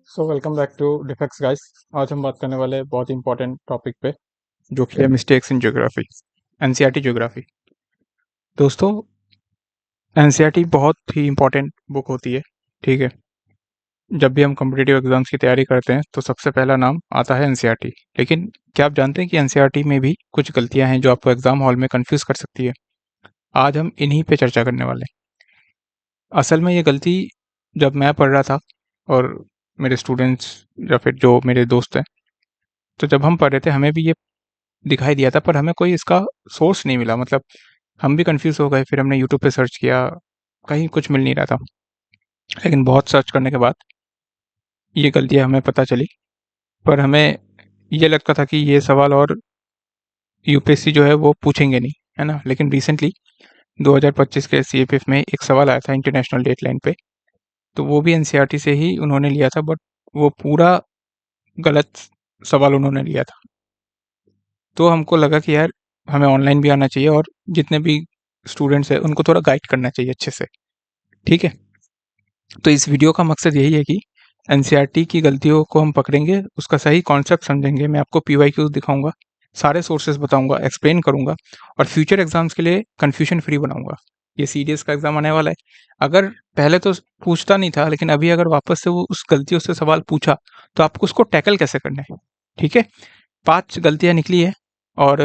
Welcome back to Defex guys. आज हम बात करने वाले हैं बहुत इंपॉर्टेंट टॉपिक पे, जो कि है mistakes in geography, NCERT geography. दोस्तों, एनसीईआरटी बहुत ही इंपॉर्टेंट बुक होती है। ठीक है, जब भी हम कॉम्पिटिटिव एग्जाम्स की तैयारी करते हैं तो सबसे पहला नाम आता है एनसीईआरटी। लेकिन क्या आप जानते हैं कि एनसीईआरटी में भी कुछ गलतियां हैं जो आपको एग्जाम हॉल में कंफ्यूज कर सकती है। आज हम इन्हीं पे चर्चा करने वाले हैं। असल में ये गलती जब मैं पढ़ रहा था और मेरे स्टूडेंट्स या फिर जो मेरे दोस्त हैं, तो जब हम पढ़ रहे थे हमें भी ये दिखाई दिया था, पर हमें कोई इसका सोर्स नहीं मिला। मतलब हम भी कंफ्यूज हो गए। फिर हमने यूट्यूब पे सर्च किया, कहीं कुछ मिल नहीं रहा था। लेकिन बहुत सर्च करने के बाद ये गलतियां हमें पता चली। पर हमें ये लगता था कि ये सवाल और यूपीएससी जो है वो पूछेंगे नहीं, है ना। लेकिन रिसेंटली 2025 के सीएपीएफ में एक सवाल आया था इंटरनेशनल डेटलाइन पे, तो वो भी एनसीईआरटी से ही उन्होंने लिया था, बट वो पूरा गलत सवाल उन्होंने लिया था। तो हमको लगा कि यार हमें ऑनलाइन भी आना चाहिए और जितने भी स्टूडेंट्स हैं उनको थोड़ा गाइड करना चाहिए अच्छे से। ठीक है, तो इस वीडियो का मकसद यही है कि एनसीईआरटी की गलतियों को हम पकड़ेंगे, उसका सही कॉन्सेप्ट समझेंगे। मैं आपको पीवाईक्यूज दिखाऊंगा, सारे सोर्सेज बताऊंगा, एक्सप्लेन करूंगा और फ्यूचर एग्जाम्स के लिए कन्फ्यूजन फ्री बनाऊंगा। ये सीडीएस का एग्जाम आने वाला है। अगर पहले तो पूछता नहीं था, लेकिन अभी अगर वापस से वो उस गलतियों से सवाल पूछा तो आपको उसको टैकल कैसे करना है। ठीक है, 5 गलतियाँ निकली है और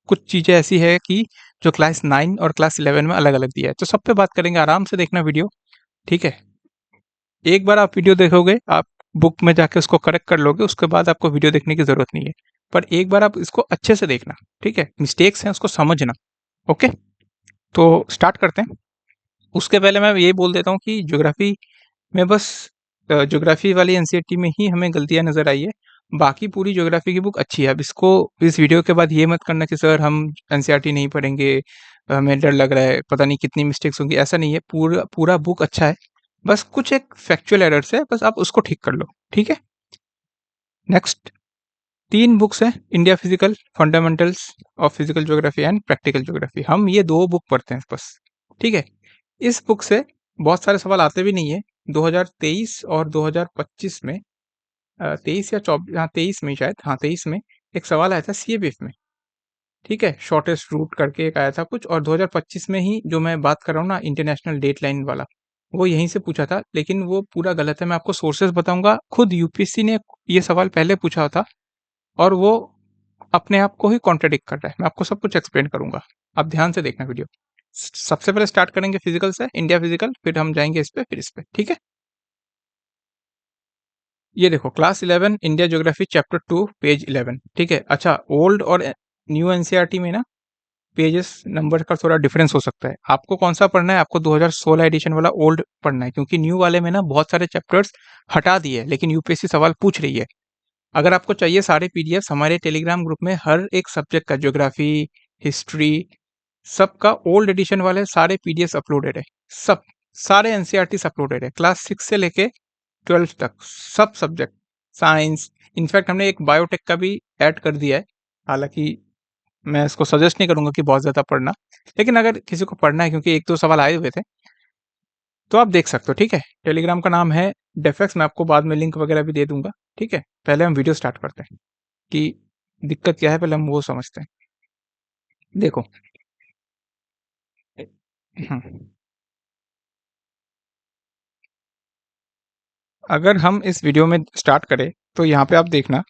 कुछ चीज़ें ऐसी है कि जो क्लास 9 और क्लास 11 में अलग-अलग दिया है। तो सब पे बात करेंगे, आराम से देखना वीडियो। ठीक है? एक बार आप वीडियो देखोगे, आप बुक में जाके उसको करेक्ट कर लोगे, उसके बाद आपको वीडियो देखने की ज़रूरत नहीं है। पर एक बार आप इसको अच्छे से देखना, ठीक है? मिस्टेक्स हैं उसको समझना, ओके? तो स्टार्ट करते हैं। उसके पहले मैं ये बोल देता हूँ कि ज्योग्राफी में बस ज्योग्राफी वाली एनसीईआरटी में ही हमें गलतियाँ नज़र आई है। बाकी पूरी ज्योग्राफी की बुक अच्छी है। अब इसको इस वीडियो के बाद ये मत करना कि सर हम एनसीईआरटी नहीं पढ़ेंगे, हमें डर लग रहा है, पता नहीं कितनी मिस्टेक्स होंगी। ऐसा नहीं है, पूरा पूरा बुक अच्छा है। बस कुछ एक फैक्चुअल एरर्स है, बस आप उसको ठीक कर लो, ठीक है? नेक्स्ट 3 बुक्स हैं, India physical, fundamentals of physical geography and practical geography. हम ये 2 बुक पढ़ते हैं बस, ठीक है? इस बुक से बहुत सारे सवाल आते भी नहीं है। 2023 और 2025 में 23 या 23 में शायद, हाँ 23 में एक सवाल आया था सीएबीएफ में, ठीक है? शॉर्टेस्ट रूट करके एक आया था कुछ, और 2025 में ही जो मैं बात कर रहा हूँ ना इंटरनेशनल डेटलाइन वाला, वो यहीं से पूछा था। लेकिन वो पूरा गलत है। मैं आपको सोर्सेस बताऊंगा। खुद यूपीएससी ने ये सवाल पहले पूछा था और वो अपने आप को ही कॉन्ट्रडिक्ट कर रहा है। मैं आपको सब कुछ एक्सप्लेन करूंगा, आप ध्यान से देखना वीडियो। सबसे पहले स्टार्ट करेंगे फिजिकल से, इंडिया फिजिकल, फिर हम जाएंगे इस पे, फिर इस पे, ठीक है? ये देखो, class 11 India geography chapter 2 page 11, ठीक है? अच्छा, ओल्ड और न्यू एनसीईआरटी में ना पेजेस नंबर का थोड़ा डिफरेंस हो सकता है। आपको कौन सा पढ़ना है? आपको 2016 एडिशन वाला ओल्ड पढ़ना है, क्योंकि न्यू वाले में ना बहुत सारे चैप्टर्स हटा दिए हैं, लेकिन यूपीएससी सवाल पूछ रही है। अगर आपको चाहिए सारे पीडीएफ, हमारे टेलीग्राम ग्रुप में हर एक सब्जेक्ट का, ज्योग्राफी, हिस्ट्री, सबका ओल्ड एडिशन वाले सारे पीडीएफ अपलोडेड है। सब सारे एनसीईआरटी अपलोडेड है, क्लास 6 से लेके 12 तक, सब सब्जेक्ट, साइंस। इनफैक्ट हमने एक बायोटेक का भी ऐड कर दिया है। हालांकि मैं इसको सजेस्ट नहीं करूंगा कि बहुत ज़्यादा पढ़ना, लेकिन अगर किसी को पढ़ना है, क्योंकि 1-2 सवाल आए हुए थे, तो आप देख सकते हो, ठीक है? टेलीग्राम का नाम है डेफेक्स, मैं आपको बाद में लिंक वगैरह भी दे दूंगा, ठीक है? पहले हम वीडियो स्टार्ट करते हैं कि दिक्कत क्या है, पहले हम वो समझते हैं। देखो, हम्म, अगर हम इस वीडियो में स्टार्ट करें तो यहाँ पे आप देखना,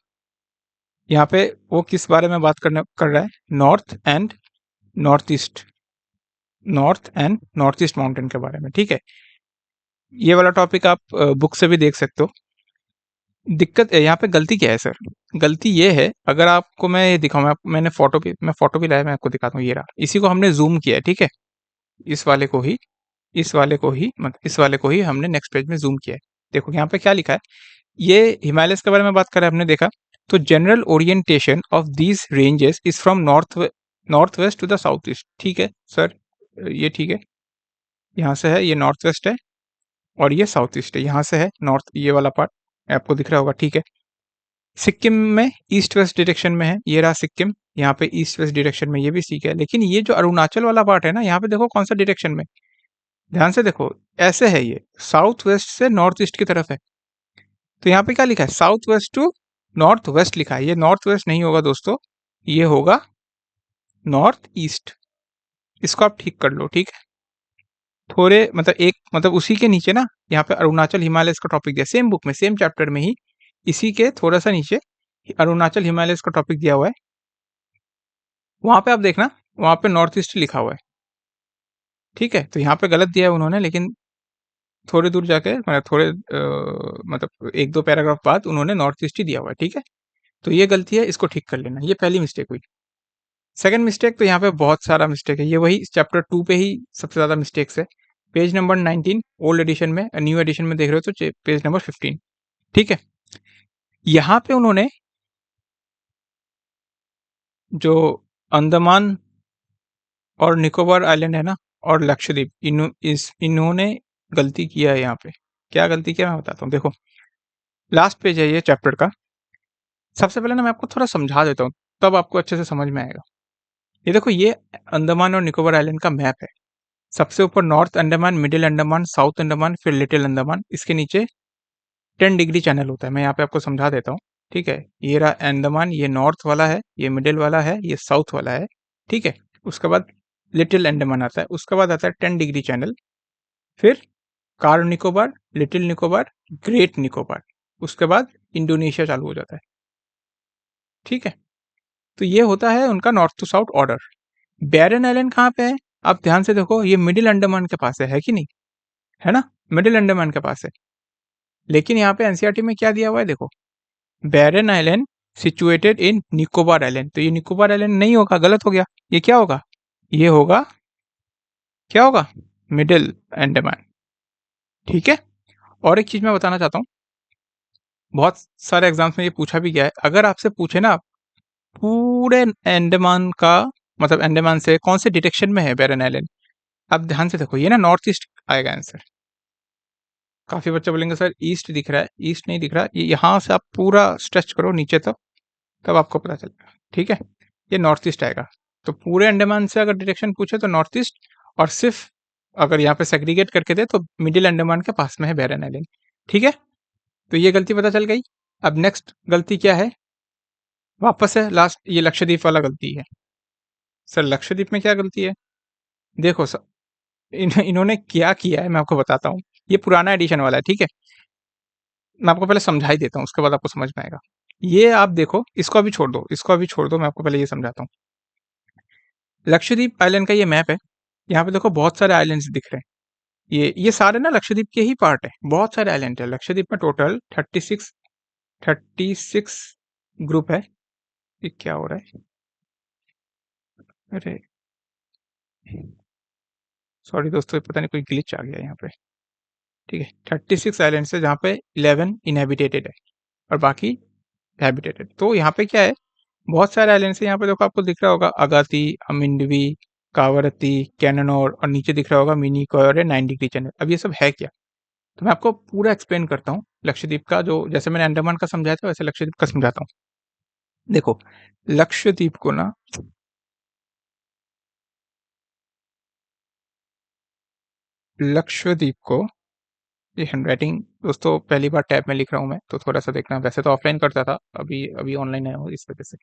यहाँ पे वो किस बारे में बात कर रहा है? North east, north and north east mountain के बारे में, ठीक है? ये वाला टॉपिक आप बुक से भी देख सकते हो। दिक्कत यहाँ पे गलती क्या है सर? गलती ये है, अगर आपको मैं ये दिखाऊँ, मैं फ़ोटो भी लाया, मैं आपको दिखाता हूँ, ये रहा। इसी को हमने ज़ूम किया है, ठीक है? इस वाले को ही इस वाले को ही हमने नेक्स्ट पेज में ज़ूम किया है। देखो यहाँ पे क्या लिखा है, ये हिमालयस के बारे में बात कर रहा है, हमने देखा। तो general orientation of these ranges is from north west to the south east, ठीक है सर? ये ठीक है, यहाँ से है, ये नॉर्थ वेस्ट है और ये साउथ ईस्ट है। यहाँ से है नॉर्थ, ये वाला पार्ट आपको दिख रहा होगा, ठीक है? सिक्किम में ईस्ट वेस्ट डायरेक्शन में है, ये रहा सिक्किम। यहाँ पे ईस्ट वेस्ट डायरेक्शन में ये भी ठीक है, लेकिन ये जो अरुणाचल वाला पार्ट है ना, यहाँ पे देखो कौन सा डायरेक्शन में, ध्यान से देखो, ऐसे है ये, साउथ वेस्ट से नॉर्थ ईस्ट की तरफ है। तो यहाँ पे क्या लिखा है, south west to north west लिखा है। ये नॉर्थ वेस्ट नहीं होगा दोस्तों, ये होगा नॉर्थ ईस्ट। इसको आप ठीक कर लो, ठीक है। थोड़े मतलब एक मतलब उसी के नीचे ना यहाँ पे अरुणाचल हिमालय का टॉपिक दिया, सेम बुक में सेम चैप्टर में ही, इसी के थोड़ा सा नीचे अरुणाचल हिमालय का टॉपिक दिया हुआ है। वहां पे आप देखना, वहां पे नॉर्थ ईस्ट लिखा हुआ है, ठीक है। तो यहाँ पे गलत दिया है उन्होंने, लेकिन थोड़े दूर जाके मतलब थोड़े मतलब एक दो पैराग्राफ बाद उन्होंने नॉर्थ ईस्ट ही दिया हुआ है, ठीक है। तो ये गलती है, इसको ठीक कर लेना। ये पहली मिस्टेक हुई। सेकंड मिस्टेक, तो यहाँ पे बहुत सारा मिस्टेक है, ये वही चैप्टर 2 पे ही सबसे ज़्यादा मिस्टेक्स है। पेज नंबर 19 ओल्ड एडिशन में, न्यू एडिशन में देख रहे हो तो पेज नंबर 15, ठीक है। यहाँ पे उन्होंने जो अंडमान और निकोबार आइलैंड है ना, और लक्षद्वीप, इन्होंने गलती किया है यहाँ पे। क्या गलती किया मैं बताता हूँ, देखो लास्ट पेज है ये चैप्टर का। सबसे पहले ना मैं आपको थोड़ा समझा देता हूँ, तब आपको अच्छे से समझ में आएगा। ये देखो, ये अंडमान और निकोबार आइलैंड का मैप है। सबसे ऊपर north Andaman, middle Andaman, south Andaman, फिर लिटिल अंडमान। इसके नीचे 10 डिग्री चैनल होता है। मैं यहाँ पे आपको समझा देता हूँ, ठीक है। ये रहा अंडमान, ये नॉर्थ वाला है, ये मिडिल वाला है, ये साउथ वाला है, ठीक है। उसके बाद लिटिल अंडमान आता है, उसके बाद आता है 10 डिग्री चैनल, फिर कार निकोबार, लिटिल निकोबार, ग्रेट निकोबार, उसके बाद इंडोनेशिया चालू हो जाता है, ठीक है। तो ये होता है उनका north to south order. Barren Island कहाँ पे है, आप ध्यान से देखो, ये मिडिल अंडमान के पास है कि नहीं, है ना, मिडिल अंडमान के पास है। लेकिन यहाँ पे एनसीईआरटी में क्या दिया हुआ है, देखो, Barren Island situated in Nicobar Island. तो ये निकोबार आइलैंड नहीं होगा, गलत हो गया। ये क्या होगा, ये होगा, क्या होगा, मिडिल अंडमान, ठीक है। और एक चीज मैं बताना चाहता हूँ, बहुत सारे एग्जाम्स में ये पूछा भी गया है। अगर आपसे पूछे ना पूरे अंडमान का, मतलब अंडमान से कौन से डिरेक्शन में है बैरन आइलैंड, आप ध्यान से देखो, ये ना नॉर्थ ईस्ट आएगा आंसर। काफी बच्चे बोलेंगे सर ईस्ट दिख रहा है, ईस्ट नहीं दिख रहा, ये यहाँ से आप पूरा स्ट्रेच करो नीचे तक, तब आपको पता चलेगा, ठीक है। ये नॉर्थ ईस्ट आएगा। तो पूरे अंडमान से अगर डायरेक्शन पूछे तो नॉर्थ ईस्ट, और सिर्फ अगर यहाँ पे सेग्रीगेट करके दे तो मिडिल अंडमान के पास में है बैरन आइलैंड, ठीक है। तो ये गलती पता चल गई। अब नेक्स्ट गलती क्या है, वापस है लास्ट, ये लक्षद्वीप वाला गलती है। सर लक्षद्वीप में क्या गलती है, देखो सर, इन्होंने क्या किया है मैं आपको बताता हूँ। ये पुराना एडिशन वाला है, ठीक है। मैं आपको पहले समझा ही देता हूँ, उसके बाद आपको समझ में आएगा। ये आप देखो, इसको अभी छोड़ दो, इसको अभी छोड़ दो, मैं आपको पहले ये समझाता हूँ। लक्षद्वीप आइलैंड का ये मैप है। यहाँ पे देखो बहुत सारे आइलैंड्स दिख रहे हैं। ये सारे ना लक्षद्वीप के ही पार्ट है। बहुत सारे आइलैंड है लक्षद्वीप में, टोटल 36 ग्रुप है। ये क्या हो रहा है, अरे सॉरी दोस्तों, पता नहीं कोई ग्लिच आ गया यहाँ पे, ठीक है। 36 आइलैंड है, जहाँ पे 11 इनहेबिटेटेड है और बाकी हैबिटेटेड। तो यहाँ पे क्या है, बहुत सारे आइलैंड्स हैं। यहाँ पे देखो, आपको दिख रहा होगा अगाती, अमिंडवी, कावरती, कैननोर, और नीचे दिख रहा होगा मिनी कॉय और 9 डिग्री चैनल। अब ये सब है क्या, तो मैं आपको पूरा एक्सप्लेन करता हूँ लक्षद्वीप का। जो जैसे मैंने अंडमान का समझाया था, वैसे लक्षद्वीप का समझाता हूँ। देखो लक्षद्वीप को ना, लक्षद्वीप को, ये हैंडराइटिंग दोस्तों पहली बार टैब में लिख रहा हूँ मैं, तो थोड़ा सा देखना। वैसे तो ऑफलाइन करता था, अभी अभी ऑनलाइन आया हूँ, इस वजह से।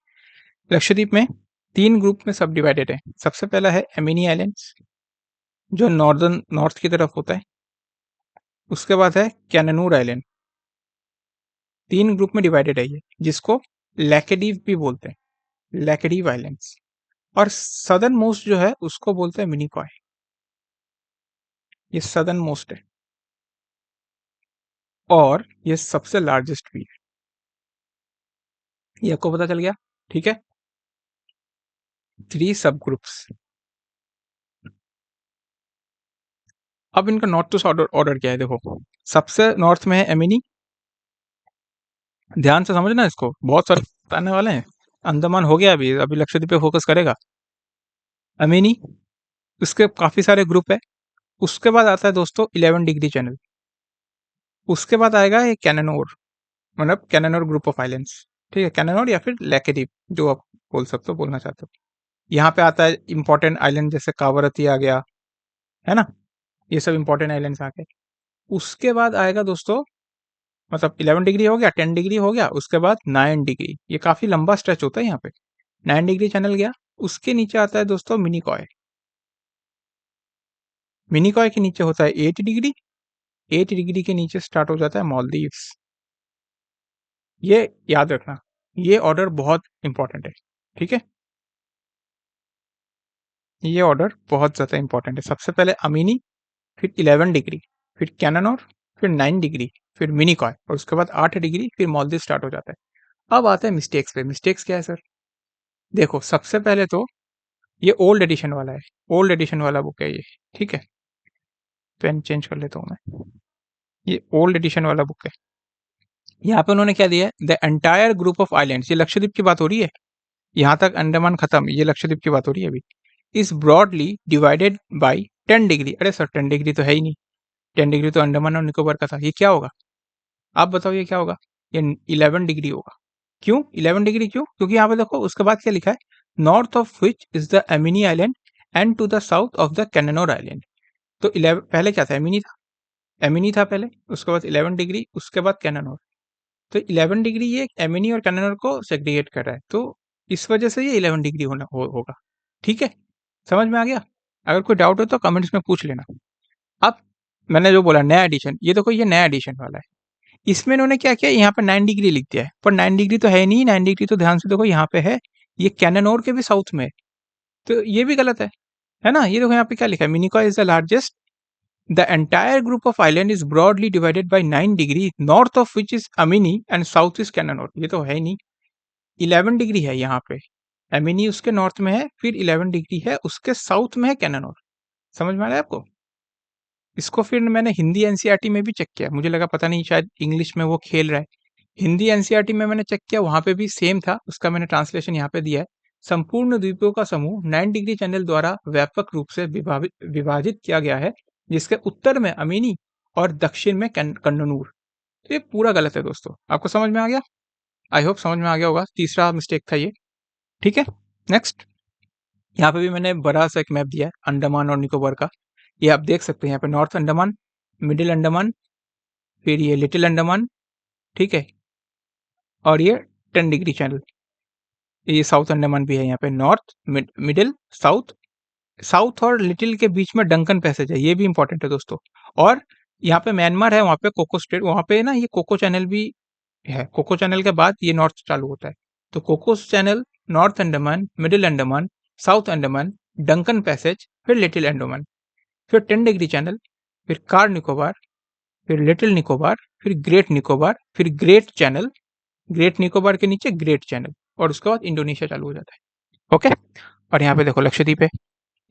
लक्षद्वीप में 3 ग्रुप में सब डिवाइडेड है। सबसे पहला है एमिनी आइलैंड्स, जो नॉर्थ की तरफ होता है। उसके बाद है कैननूर आइलैंड, 3 ग्रुप में डिवाइडेड है ये, जिसको लैकेडीव भी बोलते हैं, लैकेडीव आइलैंड्स। और सदर्न मोस्ट जो है उसको बोलते हैं मिनिकॉय, ये सदर्न मोस्ट है, और ये सबसे लार्जेस्ट भी है। ये आपको पता चल गया, ठीक है। 3 सब ग्रुप्स। अब इनका नॉर्थ टू साउथ ऑर्डर क्या है, देखो सबसे नॉर्थ में है एमिनी। ध्यान से समझना इसको, बहुत सारे बताने वाले हैं। अंडमान हो गया, अभी अभी लक्षद्वीप पे फोकस करेगा। अमिनी, उसके काफी सारे ग्रुप है। उसके बाद आता है दोस्तों 11 डिग्री चैनल। उसके बाद आएगा ये कैननोर, मतलब कैननोर ग्रुप ऑफ आइलैंड्स, ठीक है। कैननोर या फिर लैकेडीप, जो आप बोल सकते हो, बोलना चाहते हो। यहाँ पे आता है इंपॉर्टेंट आइलैंड, जैसे कावरती आ गया, है ना, ये सब इंपॉर्टेंट आइलैंड्स आ गए। उसके बाद आएगा दोस्तों मतलब 11 डिग्री हो गया, 10 डिग्री हो गया, उसके बाद 9 डिग्री, ये काफ़ी लंबा स्ट्रेच होता है यहाँ पे। 9 डिग्री चैनल गया, उसके नीचे आता है दोस्तों मिनिकॉय। मिनिकॉय के नीचे होता है 8 डिग्री, 8 डिग्री के नीचे स्टार्ट हो जाता है मालदीव्स। ये याद रखना, ये ऑर्डर बहुत इंपॉर्टेंट है, ठीक है? ये ऑर्डर बहुत ज़्यादा इंपॉर्टेंट है। सबसे पहले अमीनी, फिर 11 डिग्री, फिर कैनानोर, फिर 9 डिग्री, फिर मिनिकॉय और उसके बाद 8 डिग्री, फिर मालदीव स्टार्ट हो जाता है। अब आते हैं मिस्टेक्स पे। मिस्टेक्स क्या है सर? देखो, सबसे पहले तो ये ओल्ड एडिशन वाला है, ओल्ड एडिशन वाला बुक है ये, ठीक है? पेन चेंज कर लेता हूँ मैं। ये ओल्ड एडिशन वाला बुक है। यहाँ पे उन्होंने क्या दिया है? The entire group of islands, ये लक्षद्वीप की बात हो रही है। यहाँ तक अंडमान खत्म, ये लक्षद्वीप की बात हो रही है अभी। Is broadly divided by 10 degree. अरे सर 10 डिग्री तो है ही नहीं, 10 डिग्री तो अंडमान और निकोबार का था। ये क्या होगा? आप बताओ ये क्या होगा? ये 11 डिग्री होगा। क्यों 11 डिग्री? क्यों? क्योंकि यहाँ पे देखो उसके बाद क्या लिखा है, north of which is the Amini island and to the south of the Cannanore island. तो 11 पहले क्या था? एमिनी था, एमिनी था पहले, उसके बाद 11 डिग्री, उसके बाद कैननोर। तो 11 डिग्री ये एमिनी और कैननोर को सेग्रीगेट कर रहा है, तो इस वजह से ये 11 डिग्री होगा। ठीक है, समझ में आ गया? अगर कोई डाउट हो तो कमेंट्स में पूछ लेना। अब मैंने जो बोला नया एडिशन, ये देखो ये नया एडिशन वाला है। इसमें इन्होंने क्या किया, यहाँ पे 9 डिग्री लिख दिया है, पर 9 डिग्री तो है नहीं। 9 डिग्री तो ध्यान से देखो यहाँ पे है, ये कैननोर के भी साउथ में है, तो ये भी गलत है ना? ये देखो यहाँ पे क्या लिखा है, Minicoy is the largest, the entire group of island is broadly divided by 9 degree, north of which is Amini and south is Cannanore. ये तो है ही नहीं, 11 डिग्री है यहाँ पे, अमिनी उसके नॉर्थ में है, फिर 11 डिग्री है उसके साउथ में है कैननोर। समझ में आ रहा है आपको? इसको फिर मैंने हिंदी एनसीईआरटी में भी चेक किया, मुझे लगा पता नहीं शायद इंग्लिश में वो खेल रहा है। हिंदी एनसीईआरटी में मैंने चेक किया, वहाँ पे भी सेम था, उसका मैंने ट्रांसलेशन यहाँ पे दिया है। संपूर्ण द्वीपों का समूह 9 डिग्री चैनल द्वारा व्यापक रूप से विभाजित किया गया है, जिसके उत्तर में अमीनी और दक्षिण में कन्नूर। तो ये पूरा गलत है दोस्तों, आपको समझ में आ गया? आई होप समझ में आ गया होगा। तीसरा मिस्टेक था ये, ठीक है? नेक्स्ट, यहाँ पे भी मैंने बड़ा सा एक मैप दिया है अंडमान और निकोबार का, ये आप देख सकते हैं। यहाँ पे नॉर्थ अंडमान, मिडिल अंडमान, फिर ये लिटिल अंडमान, ठीक है, और ये 10 डिग्री चैनल, ये साउथ अंडमान भी है। यहाँ पे नॉर्थ, मिडिल, साउथ, साउथ और लिटिल के बीच में डंकन पैसेज है, ये भी इंपॉर्टेंट है दोस्तों। और यहाँ पे म्यांमार है, वहाँ पे कोको स्ट्रेट, वहाँ पे ना ये कोको चैनल भी है। कोको चैनल के बाद ये नॉर्थ चालू होता है, तो Coco Channel, north Andaman, middle Andaman, south Andaman, Duncan Passage, फिर लिटिल अंडमान, फिर 10 डिग्री चैनल, फिर कार निकोबार, फिर लिटिल निकोबार, फिर ग्रेट निकोबार, फिर ग्रेट चैनल, ग्रेट निकोबार के नीचे ग्रेट चैनल, और उसके बाद इंडोनेशिया चालू हो जाता है। ओके, और यहाँ पे देखो लक्षद्वीप है,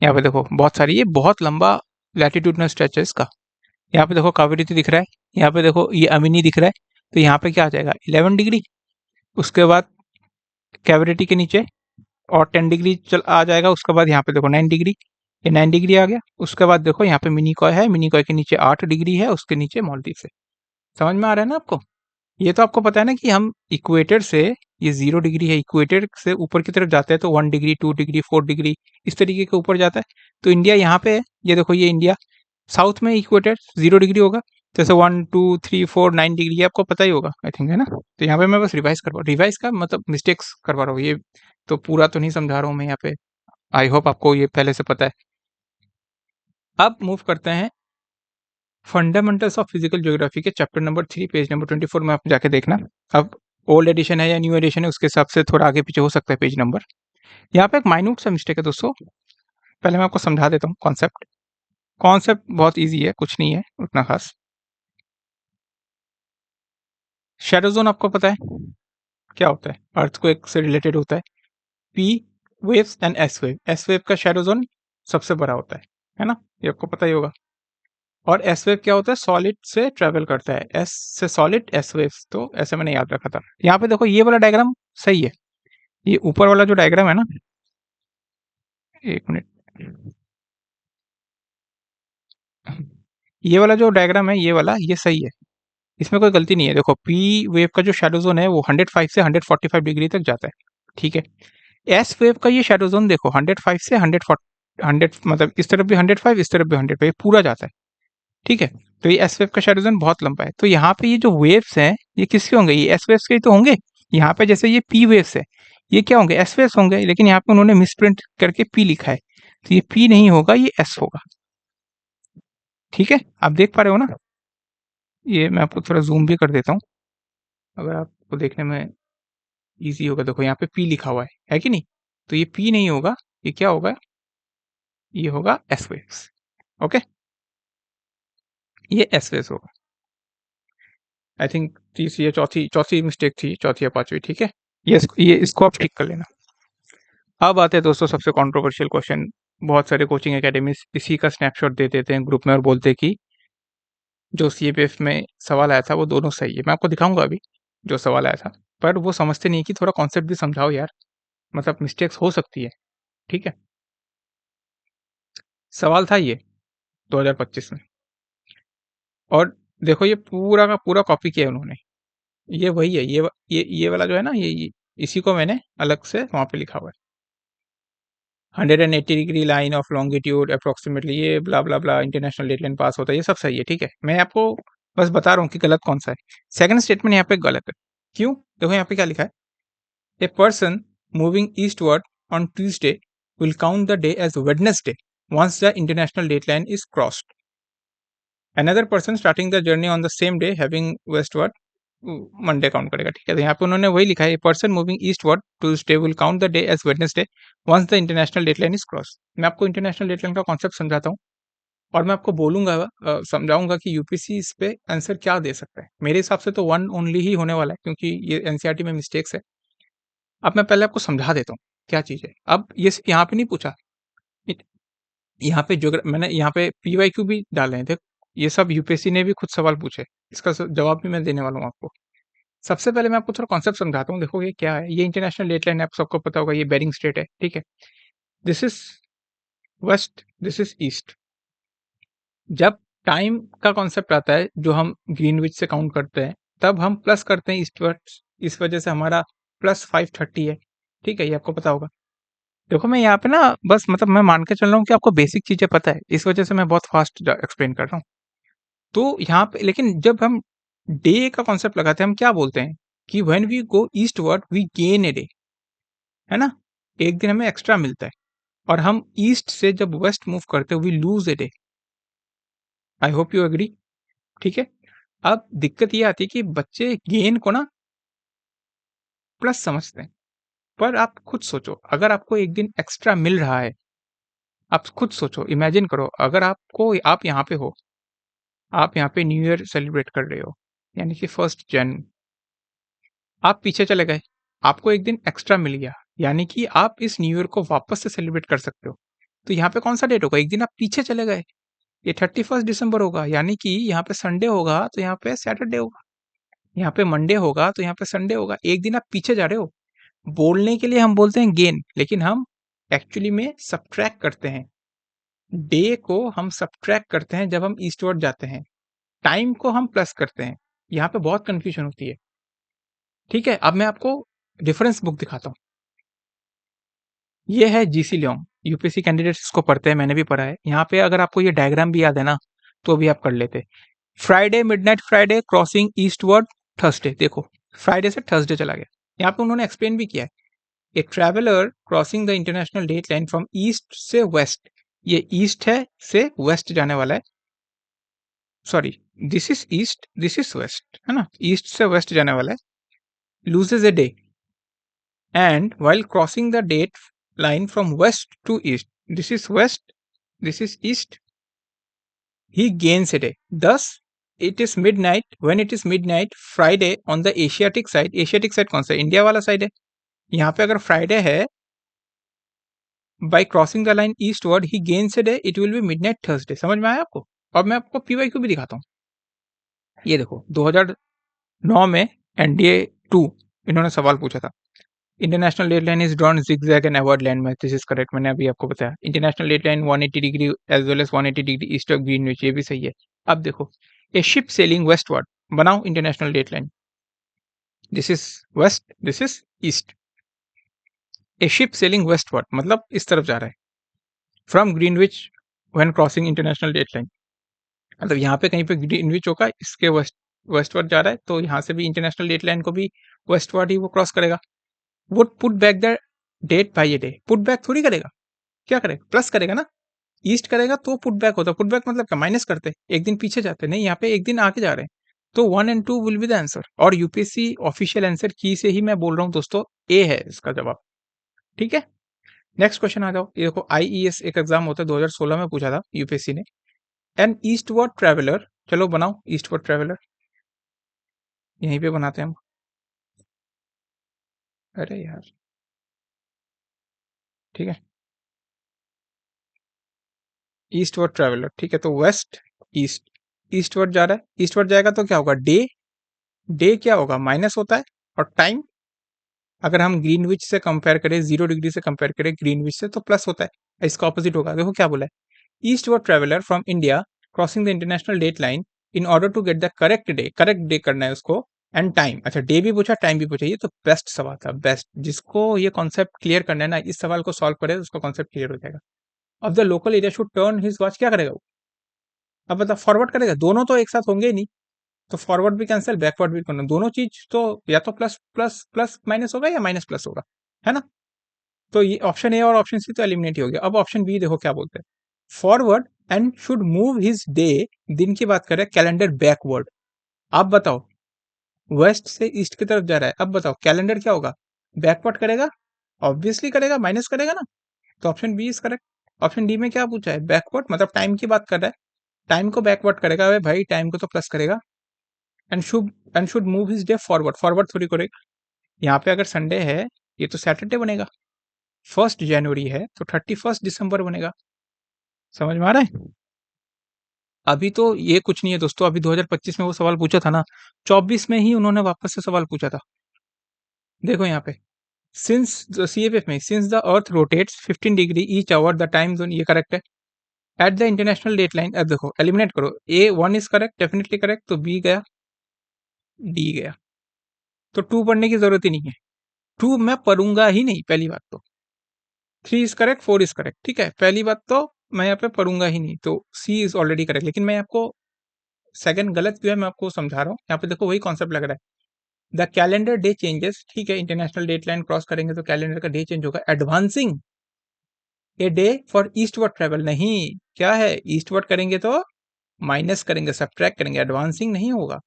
यहाँ पे देखो बहुत सारी, ये बहुत लंबा लैटिट्यूडनल स्ट्रेच है इसका। यहाँ पे देखो कावेरी दिख रहा है, यहाँ पे देखो ये अमिनी दिख रहा है, तो यहाँ पे क्या आ जाएगा 11 डिग्री, उसके बाद कैविटी के नीचे और 10 डिग्री चल आ जाएगा, उसके बाद यहाँ पे देखो 9 डिग्री, ये 9 डिग्री आ गया। उसके बाद देखो यहाँ पे मिनिकॉय है, मिनिकॉय के नीचे 8 डिग्री है, उसके नीचे मालदीव है। समझ में आ रहा है ना आपको? ये तो आपको पता है ना कि हम इक्वेटर से, ये 0 डिग्री है, इक्वेटर से ऊपर की तरफ जाता है तो 1 डिग्री, 2 डिग्री, 4 डिग्री, इस तरीके के ऊपर जाता है। तो इंडिया यहाँ पे है, ये देखो ये इंडिया, साउथ में इक्वेटर 0 डिग्री होगा, जैसे 1 2 3 4 9 डिग्री, ये आपको पता ही होगा आई थिंक, है ना? तो यहाँ पे मैं बस रिवाइज का मतलब मिस्टेक्स करवा रहा हूँ, ये तो पूरा तो नहीं समझा रहा हूँ मैं यहाँ पे। आई होप आपको ये पहले से पता है। अब मूव करते हैं फंडामेंटल्स ऑफ फिजिकल ज्योग्राफी के चैप्टर नंबर 3, पेज नंबर 24 में आप जाके देखना। अब ओल्ड एडिशन है या न्यू एडिशन है, उसके हिसाब से थोड़ा आगे पीछे हो सकता है पेज नंबर। यहाँ पे एक माइन्यूट सा मिस्टेक है दोस्तों, पहले मैं आपको समझा देता हूँ कॉन्सेप्ट। कॉन्सेप्ट बहुत ईजी है, कुछ नहीं है उतना खास। शैडो जोन आपको पता है क्या होता है? अर्थक्वेक से रिलेटेड होता है। P waves and S wave, S wave का शैडो जोन सबसे बड़ा होता है ना? ये आपको पता ही होगा। और एस वेव क्या होता है? सॉलिड से ट्रेवल करता है, एस से सॉलिड, एस वेव्स, तो ऐसे मैंने याद रखा था। यहाँ पे देखो ये वाला डायग्राम सही है, ये ऊपर वाला जो डायग्राम है ना, एक मिनट, ये वाला जो डायग्राम है, ये वाला, ये सही है, इसमें कोई गलती नहीं है। देखो पी वेव का जो शैडो जोन है वो 105 से 145 डिग्री तक जाता है, ठीक है? एस वेव का ये शैडो जोन देखो 105 से 140, 100 मतलब इस तरफ भी 105, इस तरफ भी 105, पूरा जाता है, ठीक है? तो ये एस वेव का शेडो जोन बहुत लंबा है। तो यहाँ पे ये जो वेव्स हैं ये किसके होंगे, ये एस वेव्स के ही तो होंगे। यहाँ पे जैसे ये पी वेव्स है, ये क्या होंगे, एस वेव्स होंगे, लेकिन यहाँ पे उन्होंने मिसप्रिंट करके पी लिखा है, तो ये पी नहीं होगा, ये एस होगा। ठीक है, आप देख पा रहे हो ना, ये मैं आपको थोड़ा जूम भी कर देता हूँ अगर आपको देखने में ईजी होगा। देखो यहाँ पे पी लिखा हुआ है कि नहीं, तो ये पी नहीं होगा, ये क्या होगा, ये होगा एस वेव्स। ओके, ये एस वेव्स होगा। आई थिंक तीसरी या चौथी चौथी मिस्टेक थी, चौथी या पांचवी। ठीक है, ये इसको आप ठीक कर लेना। अब आते हैं दोस्तों सबसे कंट्रोवर्शियल क्वेश्चन। बहुत सारे कोचिंग एकेडमीज इसी का स्नैपशॉट दे देते हैं ग्रुप में और बोलते हैं कि जो सीएपीएफ में सवाल आया था वो दोनों सही है। मैं आपको दिखाऊंगा अभी जो सवाल आया था, पर वो समझते नहीं कि थोड़ा कॉन्सेप्ट भी समझाओ यार, मतलब मिस्टेक्स हो सकती है। ठीक है, सवाल था ये 2025 में, और देखो ये पूरा का पूरा कॉपी किया है उन्होंने। ये वही है, ये वाला जो है ना, ये इसी को मैंने अलग से वहां पे लिखा हुआ है। 180 degree line of longitude approximately, ये ब्ला ब्ला ब्ला, इंटरनेशनल डेट लाइन पास होता है, ये सब सही है। ठीक है, मैं आपको बस बता रहा हूँ कि गलत कौन सा है। सेकंड स्टेटमेंट यहाँ पे गलत है। क्यों, देखो यहाँ पे क्या लिखा है, a person moving eastward on Tuesday will count the day as Wednesday once the international dateline is crossed. Another person starting the journey on the same day having westward Monday count करेगा। ठीक है, तो यहाँ पे उन्होंने वही लिखा है, person moving eastward Tuesday will count the day as Wednesday once the international dateline is cross. मैं आपको इंटरनेशनल डेटलाइन का कॉन्सेप्ट समझाता हूँ और मैं आपको बोलूंगा, समझाऊंगा कि यूपीसी इस पे आंसर क्या दे सकता है। मेरे हिसाब से तो वन ओनली ही होने वाला है, क्योंकि ये एनसीईआरटी में मिस्टेक्स है। अब मैं पहले आपको समझा देता हूँ क्या चीज है। अब ये यहाँ पे नहीं पूछा, यहाँ पे जो मैंने यहाँ पे पीवाईक्यू भी डाले थे, ये सब यूपीएससी ने भी खुद सवाल पूछे, इसका जवाब भी मैं देने वाला हूँ आपको। सबसे पहले मैं आपको थोड़ा कॉन्सेप्ट समझाता हूँ। देखो ये क्या है, ये इंटरनेशनल डेटलाइन है, आप सबको पता होगा, ये बेरिंग स्ट्रेट है। ठीक है, this is west, this is east. जब टाइम का कॉन्सेप्ट आता है, जो हम ग्रीनविच से काउंट करते हैं, तब हम प्लस करते हैं ईस्टवर्ड, इस वजह से हमारा +5:30 है। ठीक है, ये आपको पता होगा। देखो मैं यहाँ पे ना बस मतलब मैं मान के चल रहा हूँ कि आपको बेसिक चीजें पता है, इस वजह से मैं बहुत फास्ट एक्सप्लेन कर रहा हूँ। तो यहाँ पे लेकिन जब हम डे का कॉन्सेप्ट लगाते हैं, हम क्या बोलते हैं कि when we go eastward we gain a day, है ना, एक दिन हमें एक्स्ट्रा मिलता है। और हम ईस्ट से जब वेस्ट मूव करते हैं we lose a day. I hope you agree. ठीक है, अब दिक्कत ये आती है कि बच्चे गेन को ना प्लस समझते हैं, पर आप खुद सोचो, अगर आपको एक दिन एक्स्ट्रा मिल रहा है, आप खुद सोचो, इमेजिन करो, अगर आपको, आप यहाँ पे हो, आप यहाँ पे न्यू ईयर सेलिब्रेट कर रहे हो, यानी कि 1 जन, आप पीछे चले गए, आपको एक दिन एक्स्ट्रा मिल गया, यानी कि आप इस न्यू ईयर को वापस से सेलिब्रेट कर सकते हो। तो यहाँ पे कौन सा डेट होगा, एक दिन आप पीछे चले गए, ये 31 दिसंबर होगा, यानी कि यहाँ पे संडे होगा तो यहाँ पे सैटरडे होगा, यहाँ पे मंडे होगा तो यहाँ पे संडे होगा, एक दिन आप पीछे जा रहे हो। बोलने के लिए हम बोलते हैं गेन, लेकिन हम एक्चुअली में सब्ट्रैक्ट करते हैं। डे को हम सब्ट्रैक्ट करते हैं जब हम ईस्टवर्ड जाते हैं, टाइम को हम प्लस करते हैं। यहाँ पे बहुत कंफ्यूजन होती है। ठीक है, अब मैं आपको रेफरेंस बुक दिखाता हूँ। ये है जीसी लियोंग, यूपीएससी कैंडिडेट्स इसको पढ़ते हैं, मैंने भी पढ़ा है। यहाँ पे अगर आपको ये डायग्राम भी याद है ना, तो भी आप कर लेते। Friday, midnight Friday, crossing eastward Thursday. देखो फ्राइडे से थर्सडे चला गया। यहाँ पे उन्होंने एक्सप्लेन भी किया है, a traveller crossing the international date line from east से वेस्ट, ये ईस्ट है से वेस्ट जाने वाला है, sorry this is east, this is west, है ना, ईस्ट से वेस्ट जाने वाला है, loses a day, and while crossing the date line from west to east, this is west, this is east, he gains a day. Thus it is midnight, when it is midnight Friday on the Asiatic side, Asiatic side कौन सा, India वाला side है, यहाँ पे अगर Friday है, by crossing the line eastward he gains a day, it will be midnight Thursday। समझ में आया आपको। अब मैं आपको पीवाईक्यू भी दिखाता हूँ। ये देखो 2009 में एनडीए 2 इन्होंने सवाल पूछा था, international dateline is drawn zigzag and avoid landmass, this is correct, मैंने अभी आपको बताया। International dateline 180 degree as well as 180 degree east of Greenwich, ये भी सही है। अब देखो ए शिप सेलिंग वेस्टवर्ड, बनाओ international dateline, this is west, this is east. A ship sailing westward मतलब इस तरफ जा रहा है, from Greenwich when crossing international dateline, मतलब यहाँ पे कहीं पे ग्रीनविच होगा, इसके वेस्टवर्ड जा रहा है, तो यहाँ से भी इंटरनेशनल डेट लाइन को भी वेस्टवर्ड ही वो क्रॉस करेगा। Would put back the date by a day, put back थोड़ी करेगा, क्या करेगा, प्लस करेगा ना। ईस्ट करेगा तो पुट बैक होता, पुट बैक मतलब क्या, माइनस करते, एक दिन पीछे जाते, नहीं यहाँ पे एक दिन आगे जा रहे हैं। तो 1 and 2 will be the answer, और यूपीएससी ऑफिशियल आंसर की से ही मैं बोल रहा हूँ दोस्तों, ए है इसका जवाब। ठीक है, नेक्स्ट क्वेश्चन आ जाओ। ये देखो, आईईएस एक एग्जाम होता है, 2016 में पूछा था यूपीएससी ने। एन ईस्टवर्ड ट्रेवलर, चलो बनाओ ईस्टवर्ड ट्रेवलर, यहीं पे बनाते हैं हम। अरे यार, ठीक है, ईस्टवर्ड ट्रेवलर, ठीक है, तो वेस्ट ईस्ट, ईस्टवर्ड जा रहा है, ईस्टवर्ड जाएगा तो क्या होगा, डे, डे क्या होगा, माइनस होता है, और टाइम अगर हम ग्रीनविच से कंपेयर करें, 0 डिग्री से कंपेयर करें ग्रीनविच से, तो प्लस होता है, इसका ऑपोजिट होगा। देखो क्या बोला है, eastward traveller from India crossing the international date line in order to get the correct day करना है उसको, एंड टाइम। अच्छा, डे भी पूछा, टाइम भी पूछा, ये तो बेस्ट सवाल था, बेस्ट। जिसको ये कॉन्सेप्ट क्लियर करना है ना, इस सवाल को सॉल्व करे, उसका कॉन्सेप्ट क्लियर हो जाएगा। अब the local area should turn his watch, क्या करेगा वो, अब बता, फॉरवर्ड करेगा, दोनों तो एक साथ होंगे ही नहीं, तो फॉरवर्ड भी कैंसिल, बैकवर्ड भी करना, दोनों चीज तो या तो प्लस प्लस प्लस माइनस होगा या माइनस प्लस होगा, है ना। तो ये ऑप्शन ए और ऑप्शन सी तो एलिमिनेट ही हो गया। अब ऑप्शन बी देखो क्या बोलते हैं, forward and should move his day, दिन की बात कर रहे हैं, कैलेंडर बैकवर्ड। आप बताओ, वेस्ट से ईस्ट की तरफ जा रहा है, अब बताओ कैलेंडर क्या होगा, बैकवर्ड करेगा, ऑब्वियसली करेगा, माइनस करेगा ना, तो option B is correct. Option D में क्या पूछा है, बैकवर्ड, मतलब टाइम की बात कर रहा है, टाइम को बैकवर्ड करेगा, अरे भाई टाइम को तो प्लस करेगा। And should move his day forward, forward थोड़ी करेगा, यहाँ पे अगर संडे है, ये तो सैटरडे बनेगा, 1 जनवरी है तो 31 दिसंबर बनेगा। समझ में आ रहा है। अभी तो ये कुछ नहीं है दोस्तों, अभी 2025 में वो सवाल पूछा था ना, 24 में ही उन्होंने वापस से सवाल पूछा था। देखो यहाँ पे, सिंस सीएफएफ में, since the earth rotates 15 degree each hour the time zone, ये करेक्ट है। At the international date line, अब देखो एलिमिनेट करो, A 1 is correct, definitely correct, तो बी गया, डी गया, तो 2 पढ़ने की जरूरत ही नहीं है, 2 मैं पढ़ूंगा ही नहीं, पहली बात तो। 3 इज करेक्ट, 4 इज करेक्ट, ठीक है, पहली बात तो मैं यहाँ पे पढ़ूंगा ही नहीं, तो सी इज ऑलरेडी करेक्ट। लेकिन मैं आपको सेकंड गलत क्यों है, मैं आपको समझा रहा हूँ। यहाँ पे देखो वही कॉन्सेप्ट लग रहा है, द कैलेंडर डे चेंजेस, ठीक है, इंटरनेशनल डेट लाइन क्रॉस करेंगे तो कैलेंडर का डे चेंज होगा, advancing a day for eastward travel, नहीं, क्या है, ईस्टवर्ड करेंगे तो माइनस करेंगे, सब्ट्रैक्ट करेंगे, एडवांसिंग नहीं होगा।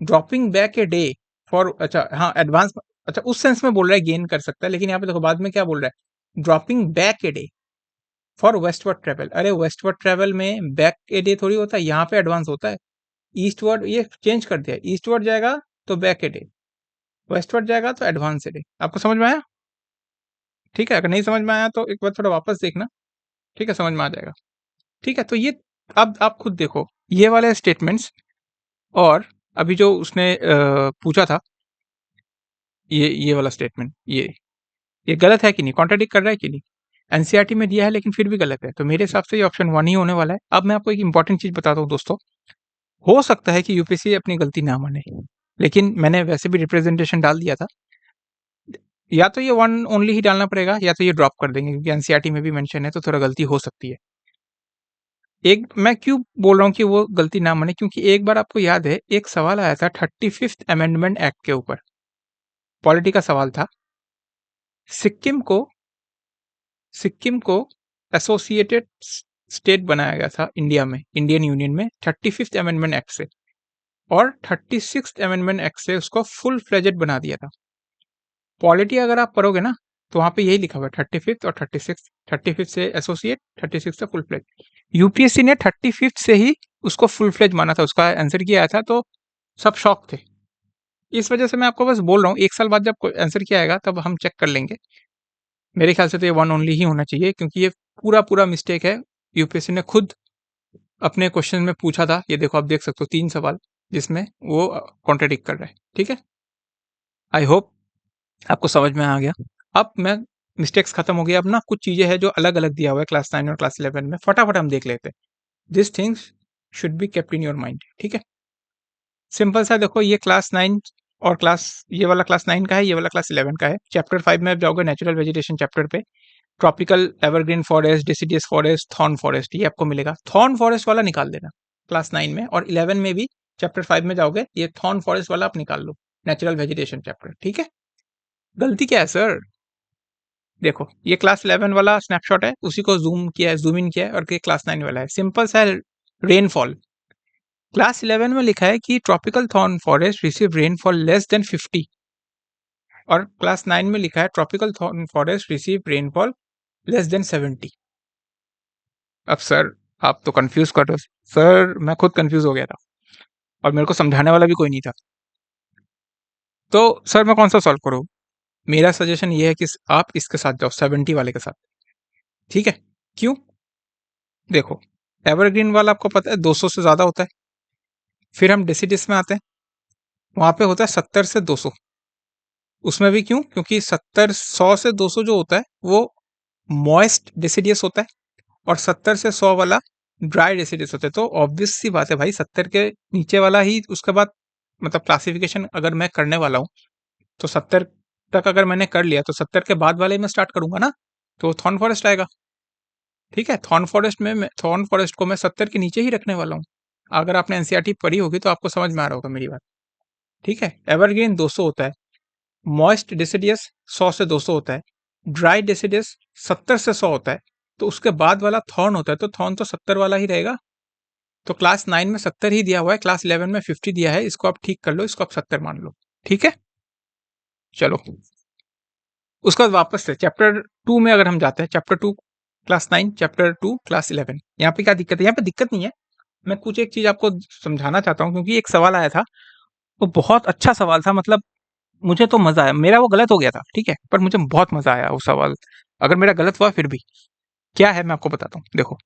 Dropping back a day for, अच्छा हाँ एडवांस, अच्छा उस सेंस में बोल रहा है गेन कर सकता है, लेकिन यहाँ पे देखो बाद में क्या बोल रहा है, dropping back a day for westward travel. अरे वेस्टवर्ड ट्रेवल में बैक ए डे थोड़ी होता है, यहाँ पे एडवांस होता है। ईस्टवर्ड ये चेंज कर दिया, ईस्टवर्ड जाएगा तो बैक ए डे, वेस्टवर्ड जाएगा तो एडवांस ए डे। आपको समझ में आया, ठीक है, अगर नहीं समझ में आया तो एक बार थोड़ा वापस देखना, ठीक है, समझ में आ जाएगा। ठीक है, तो ये अब आप खुद देखो ये वाले स्टेटमेंट्स, और अभी जो उसने पूछा था, ये वाला स्टेटमेंट, ये गलत है कि नहीं, कॉन्ट्राडिक्ट कर रहा है कि नहीं, एनसीईआरटी में दिया है लेकिन फिर भी गलत है, तो मेरे हिसाब से ये ऑप्शन 1 ही होने वाला है। अब मैं आपको एक इंपॉर्टेंट चीज बताता हूँ दोस्तों, हो सकता है कि यूपीएससी अपनी गलती ना माने, लेकिन मैंने वैसे भी रिप्रेजेंटेशन डाल दिया था, या तो ये 1 ओनली ही डालना पड़ेगा, या तो ये ड्रॉप कर देंगे, क्योंकि एनसीईआरटी में भी मेंशन है, तो थोड़ा गलती हो सकती है। एक मैं क्यों बोल रहा हूँ कि वो गलती ना माने, क्योंकि एक बार आपको याद है एक सवाल आया था 35th अमेंडमेंट एक्ट के ऊपर, पॉलिटी का सवाल था, सिक्किम को सिक्किम को एसोसिएटेड स्टेट बनाया गया था इंडिया में, इंडियन यूनियन में 35th अमेंडमेंट एक्ट से, और 36th अमेंडमेंट एक्ट से उसको फुल फ्लेजेड बना दिया था। पॉलिटी अगर आप पढ़ोगे ना, तो वहां पे यही लिखा हुआ है 35th और 36th, 35th से एसोसिएट, 36th से फुल फ्लेज। यूपीएससी ने 35th से ही उसको फुल फ्लेज माना था, उसका आंसर किया था, तो सब शॉक थे। इस वजह से मैं आपको बस बोल रहा हूँ, एक साल बाद जब आंसर किया आएगा तब हम चेक कर लेंगे। मेरे ख्याल से तो ये 1 ओनली ही होना चाहिए, क्योंकि ये पूरा पूरा मिस्टेक है, यूपीएससी ने खुद अपने क्वेश्चन में पूछा था। ये देखो आप देख सकते हो 3 सवाल जिसमें वो कॉन्ट्राडिक्ट कर रहा है, ठीक है। आई होप आपको समझ में आ गया। अब मैं मिस्टेक्स खत्म हो गया, अब ना कुछ चीजें हैं जो अलग अलग दिया हुआ है क्लास 9 और क्लास 11 में, फटाफट हम देख लेते हैं। This things should be kept in your mind, ठीक है। सिंपल सा देखो, ये क्लास 9 और ये वाला क्लास 9 का है, ये वाला क्लास 11 का है। चैप्टर 5 में आप जाओगे नेचुरल वेजिटेशन चैप्टर पे, tropical evergreen forest, deciduous forest, thorn forest, ये आपको मिलेगा। थॉर्न फॉरेस्ट वाला निकाल देना, क्लास 9 में, और 11 में भी चैप्टर 5 में जाओगे, ये थॉर्न फॉरेस्ट वाला आप निकाल लो, नेचुरल वेजिटेशन चैप्टर, ठीक है। गलती क्या है सर? देखो ये क्लास 11 वाला स्नैपशॉट है, उसी को जूम किया है, जूम इन किया है, और ये क्लास 9 वाला है। सिंपल सा रेनफॉल। क्लास 11 में लिखा है कि tropical thorn forest receive rainfall less than 50, और क्लास 9 में लिखा है tropical thorn forest receive rainfall less than 70। अब सर आप तो कंफ्यूज कर रहे हो सर, मैं खुद कंफ्यूज हो गया था और मेरे को समझाने वाला भी कोई नहीं था। तो सर मैं कौन सा सॉल्व करूँ? मेरा सजेशन ये है कि आप इसके साथ जाओ, 70 वाले के साथ, ठीक है। क्यों? देखो एवरग्रीन वाला आपको पता है 200 से ज्यादा होता है। फिर हम डेसिडियस में आते हैं, वहां पे होता है 70 से 200। उसमें भी क्यों? क्योंकि 70 100 से 200 जो होता है वो मॉइस्ट डेसिडियस होता है, और 70 से 100 वाला ड्राई डेसिडियस होता है। तो ऑब्वियस सी बात है भाई, 70 के नीचे वाला ही उसके बाद, मतलब क्लासिफिकेशन अगर मैं करने वाला हूँ तो 70 तक अगर मैंने कर लिया तो 70 के बाद वाले में स्टार्ट करूंगा ना, तो थॉर्न फॉरेस्ट आएगा, ठीक है। थॉर्न फॉरेस्ट को मैं 70 के नीचे ही रखने वाला हूँ। अगर आपने एनसीईआरटी पढ़ी होगी तो आपको समझ में आ रहा होगा मेरी बात, ठीक है। एवरग्रीन 200 होता है, मॉइस्ट डेसिडियस 100 से 200 होता है, ड्राई डेसिडियस 70 से 100 होता है, तो उसके बाद वाला थॉर्न होता है, तो थॉर्न तो 70 वाला ही रहेगा। तो क्लास 9 में 70 ही दिया हुआ है, क्लास 11 में 50 दिया है, इसको आप ठीक कर लो, इसको आप 70 मान लो, ठीक है। चलो उसके बाद वापस से चैप्टर 2 में अगर हम जाते हैं, चैप्टर 2 क्लास 9, चैप्टर 2 क्लास 11, यहाँ पे क्या दिक्कत है? यहाँ पे दिक्कत नहीं है, मैं कुछ एक चीज आपको समझाना चाहता हूँ, क्योंकि एक सवाल आया था, वो बहुत अच्छा सवाल था, मतलब मुझे तो मजा आया। मेरा वो गलत हो गया था, ठीक है, पर मुझे बहुत मजा आया वो सवाल, अगर मेरा गलत हुआ फिर भी। क्या है मैं आपको बताता हूँ, देखो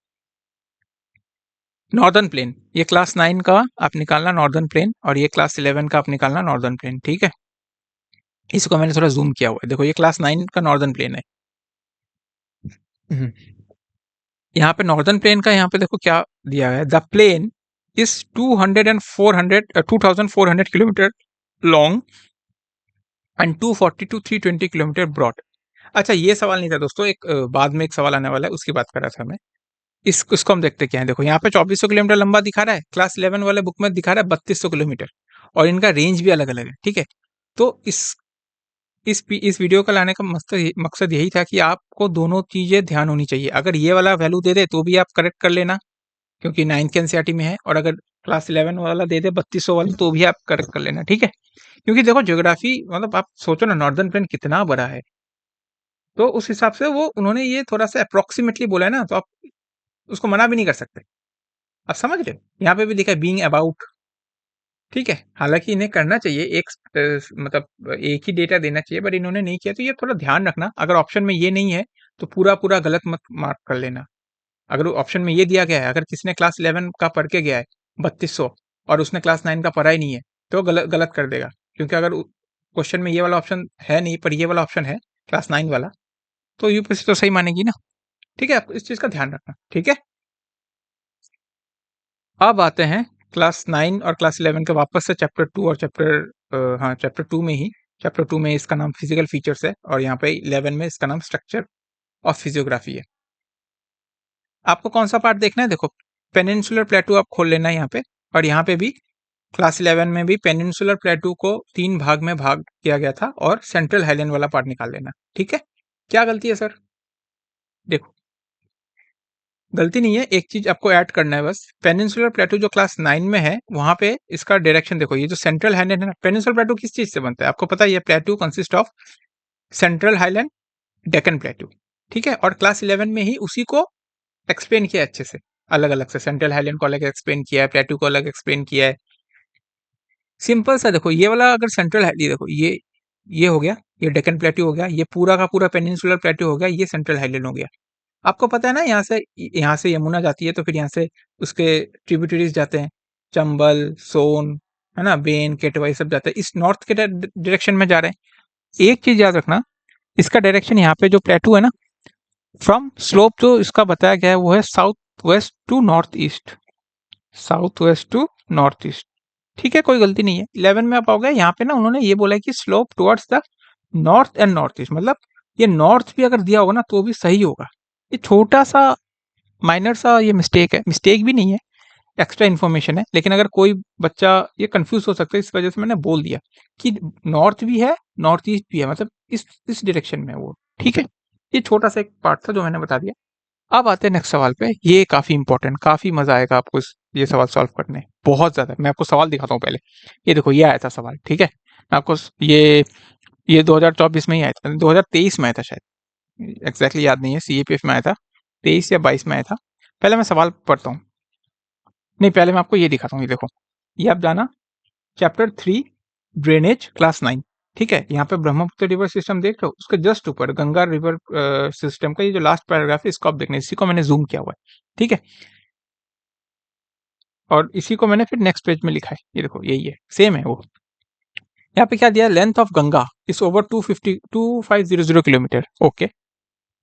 नॉर्दर्न प्लेन, ये क्लास 9 का आप निकालना नॉर्दर्न प्लेन, और ये क्लास 11 का आप निकालना नॉर्दर्न प्लेन, ठीक है। इसको मैंने थोड़ा जूम किया हुआ है, देखो ये क्लास 9 का नॉर्दर्न प्लेन है। यहाँ पे नॉर्दर्न प्लेन का, यहाँ पे देखो क्या दिया है, the plain is 2400 kilometre long and 240 to 320 kilometre broad. अच्छा ये सवाल नहीं था दोस्तों, एक बाद में एक सवाल आने वाला है, उसकी बात कर रहा था मैं। इसको हम देखते क्या है, देखो यहाँ पे 2400 किलोमीटर लंबा दिखा रहा है, क्लास 11 वाले बुक में दिखा रहा है 3200 किलोमीटर, और इनका रेंज भी अलग अलग है, ठीक है। तो इस वीडियो का लाने का मकसद यही था कि आपको दोनों चीजें ध्यान होनी चाहिए। अगर ये वाला वैल्यू दे दे तो भी आप करेक्ट कर लेना, क्योंकि 9th के एनसीईआरटी में है, और अगर क्लास 11 वाला दे दे 3200 वाला तो भी आप करेक्ट कर लेना, ठीक है। क्योंकि देखो ज्योग्राफी, मतलब आप सोचो ना नॉर्दर्न प्लेन कितना बड़ा है, तो उस हिसाब से वो उन्होंने ये थोड़ा सा अप्रोक्सीमेटली बोला है ना, तो आप उसको मना भी नहीं कर सकते। आप समझ रहे हो, यहाँ पे भी लिखा है बीइंग अबाउट, ठीक है। हालांकि इन्हें करना चाहिए एक मतलब एक ही डेटा देना चाहिए, बट इन्होंने नहीं किया, तो ये थोड़ा ध्यान रखना। अगर ऑप्शन में ये नहीं है तो पूरा पूरा गलत मत मार्क कर लेना। अगर ऑप्शन में ये दिया गया है, अगर किसी ने क्लास 11 का पढ़ के गया है 3200, और उसने क्लास 9 का पढ़ा ही नहीं है, तो गलत गलत कर देगा। क्योंकि अगर क्वेश्चन में ये वाला ऑप्शन है नहीं, पर ये वाला ऑप्शन है क्लास 9 वाला, तो यूपीएससी तो सही मानेगी ना, ठीक है। आप इस चीज का ध्यान रखना, ठीक है। अब आते हैं क्लास 9 और क्लास 11 के वापस से चैप्टर 2 और चैप्टर 2 में ही, चैप्टर 2 में इसका नाम फिजिकल फीचर्स है, और यहाँ पे 11 में इसका नाम स्ट्रक्चर ऑफ फिजियोग्राफी है। आपको कौन सा पार्ट देखना है? देखो पेनिनसुलर प्लेटू आप खोल लेना है यहाँ पे, और यहाँ पे भी क्लास 11 में भी पेनिनसुलर प्लेटू को 3 भाग में भाग किया गया था, और सेंट्रल हाईलैंड वाला पार्ट निकाल लेना, ठीक है। क्या गलती है सर? देखो गलती नहीं है, एक चीज आपको ऐड करना है बस। पेनिनसुलर प्लेटू जो क्लास 9 में है, वहां पे इसका डायरेक्शन देखो, ये जो सेंट्रल हाईलैंड है ना, पेनिनसुलर प्लेटू किस चीज से बनता है आपको पता है? ये प्लेटू consist of central highland, Deccan प्लेटू, ठीक है। और क्लास 11 में ही उसी को एक्सप्लेन किया अच्छे से, अलग अलग से, सेंट्रल हाईलैंड को अलग एक्सप्लेन किया है, प्लेटू को अलग एक्सप्लेन किया है। सिंपल सा देखो, ये वाला अगर सेंट्रल हाईलैंड, देखो ये हो गया, ये डेक्कन प्लेटू हो गया, ये पूरा का पूरा पेनिनसुलर प्लेटू हो गया, ये सेंट्रल हाईलैंड हो गया। आपको पता है ना, यहाँ से यमुना जाती है, तो फिर यहाँ से उसके ट्रिब्यूटरीज जाते हैं, चंबल, सोन, है ना, बेन, केटवा, ये सब जाते हैं, इस नॉर्थ के डायरेक्शन में जा रहे हैं। एक चीज याद रखना, इसका डायरेक्शन यहाँ पे जो प्लेटू है ना, फ्रॉम स्लोप जो इसका बताया गया है वो है south west to north east, south west to north east, ठीक है, कोई गलती नहीं है। 11 में आप आओगे, यहाँ पे ना उन्होंने ये बोला है कि slope towards the north and north east, मतलब ये नॉर्थ भी अगर दिया होगा ना तो भी सही होगा। ये छोटा सा माइनर सा ये मिस्टेक है, मिस्टेक भी नहीं है, एक्स्ट्रा इन्फॉर्मेशन है, लेकिन अगर कोई बच्चा ये कंफ्यूज हो सकता है, इस वजह से मैंने बोल दिया कि नॉर्थ भी है, नॉर्थ ईस्ट भी है, मतलब इस डायरेक्शन में वो, ठीक है। ये छोटा सा एक पार्ट था जो मैंने बता दिया। अब आते हैं नेक्स्ट सवाल पे। ये काफी इंपॉर्टेंट, काफी मजा आएगा आपको ये सवाल सॉल्व करने, बहुत ज्यादा। मैं आपको सवाल दिखाता हूँ पहले। ये देखो, ये आया था सवाल, ठीक है। मैं आपको ये 2024 में ही आया था, 2023 में आया था शायद, एग्जैक्टली याद नहीं है, सीएपीएफ में आया था, 23 या 22 में आया था। पहले मैं सवाल पढ़ता हूँ, नहीं पहले मैं आपको ये दिखाता हूँ। ये देखो, ये आप जाना चैप्टर 3 ड्रेनेज क्लास 9, ठीक है। यहाँ पे ब्रह्मपुत्र रिवर सिस्टम देख रहे हो, उसके जस्ट ऊपर गंगा रिवर सिस्टम का ये जो लास्ट पैराग्राफ है, इसको आप देखना, इसी को मैंने जूम किया हुआ है, ठीक है। और इसी को मैंने फिर नेक्स्ट पेज में लिखा है, ये देखो यही है, सेम है वो। यहाँ पे क्या दिया, length of Ganga is over 2500 kilometre, okay.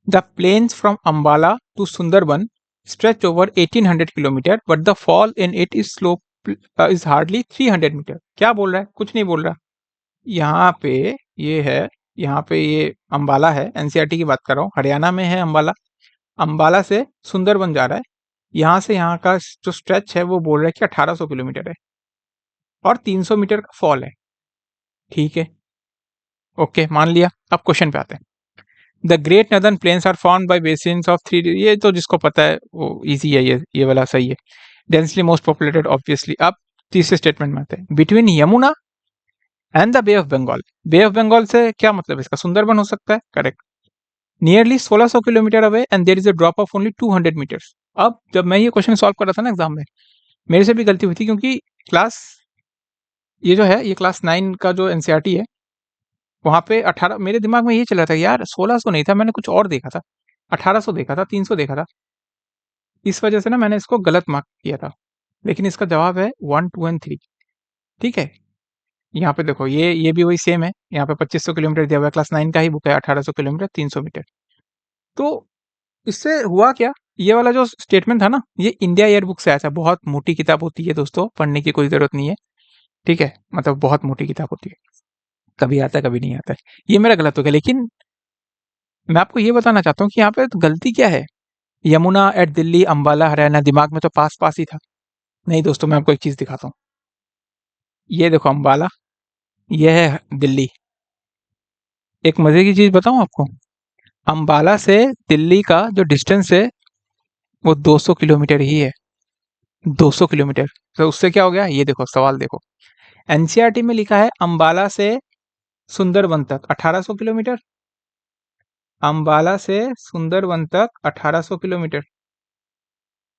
The plains from Ambala to Sundarban stretch over 1800 kilometre, but the fall in it is slope is hardly 300 metre. क्या बोल रहा है, कुछ नहीं बोल रहा। यहाँ पे ये है, यहाँ पे ये अंबाला है, एनसीईआरटी की बात कर रहा हूँ, हरियाणा में है अंबाला। अंबाला से सुंदरबन जा रहा है, यहाँ से यहाँ का जो स्ट्रेच है वो बोल रहा है कि 1800 किलोमीटर है, और 300 मीटर का फॉल है, ठीक है, ओके, मान लिया। अब क्वेश्चन पे आते हैं। The great northern plains are found by basins of three, ये तो जिसको पता है वो इजी है, ये वाला सही है। Densely most populated obviously. अब तीसरे स्टेटमेंट में आते हैं, between Yamuna and the bay of Bengal. Bay of Bengal से क्या मतलब, इसका सुंदरबन हो सकता है, correct. Nearly 1600 kilometre away and there is a drop of only 200 metres. अब जब मैं ये क्वेश्चन सॉल्व कर रहा था ना एग्जाम में, मेरे से भी गलती हुई थी, क्योंकि क्लास ये जो है, ये क्लास 9 का जो एनसीईआरटी है, वहाँ पे 18, मेरे दिमाग में ये चल रहा था यार 1600 नहीं था, मैंने कुछ और देखा था, 1800 देखा था, 300 देखा था। इस वजह से ना मैंने इसको गलत मार्क किया था, लेकिन इसका जवाब है 1, 2 एंड 3, ठीक है। यहाँ पे देखो, ये भी वही सेम है, यहाँ पे 2500 किलोमीटर दिया हुआ है, क्लास 9 का ही बुक है, 1800 किलोमीटर, 300 मीटर। तो इससे हुआ क्या, ये वाला जो स्टेटमेंट था ना, ये इंडिया ईयर बुक से आया था। बहुत मोटी किताब होती है दोस्तों, पढ़ने की कोई जरूरत नहीं है, ठीक है, मतलब बहुत मोटी किताब होती है, कभी आता है कभी नहीं आता है। ये मेरा गलत हो गया, लेकिन मैं आपको ये बताना चाहता हूँ कि यहाँ पे तो गलती क्या है। यमुना एट दिल्ली, अंबाला हरियाणा, दिमाग में तो पास पास ही था। नहीं दोस्तों, मैं आपको एक चीज दिखाता हूँ, ये देखो अंबाला, ये है दिल्ली। एक मजे की चीज बताऊं आपको, अंबाला से दिल्ली का जो डिस्टेंस है वो 200 किलोमीटर ही है, 200 किलोमीटर। तो उससे क्या हो गया, ये देखो सवाल देखो, एनसीईआरटी में लिखा है अंबाला से सुंदरबन तक 1800 किलोमीटर, अंबाला से सुंदरबन तक 1800 किलोमीटर,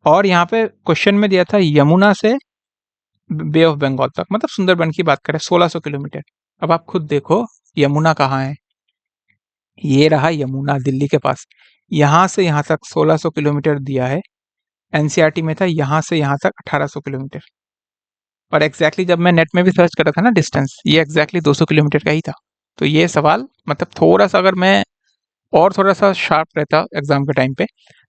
और यहाँ पे क्वेश्चन में दिया था यमुना से बे ऑफ बंगाल तक, मतलब सुंदरबन की बात करें, 1600 किलोमीटर। अब आप खुद देखो यमुना कहाँ है, ये रहा यमुना दिल्ली के पास, यहाँ से यहाँ तक 1600 किलोमीटर दिया है, एनसीईआरटी में था यहाँ से यहाँ तक 1800 किलोमीटर। और एग्जैक्टली जब मैं नेट में भी सर्च कर रहा था ना डिस्टेंस, ये एग्जैक्टली 200 किलोमीटर का ही था। तो ये सवाल मतलब थोड़ा सा, अगर मैं और थोड़ा सा शार्प रहता एग्जाम के टाइम पे,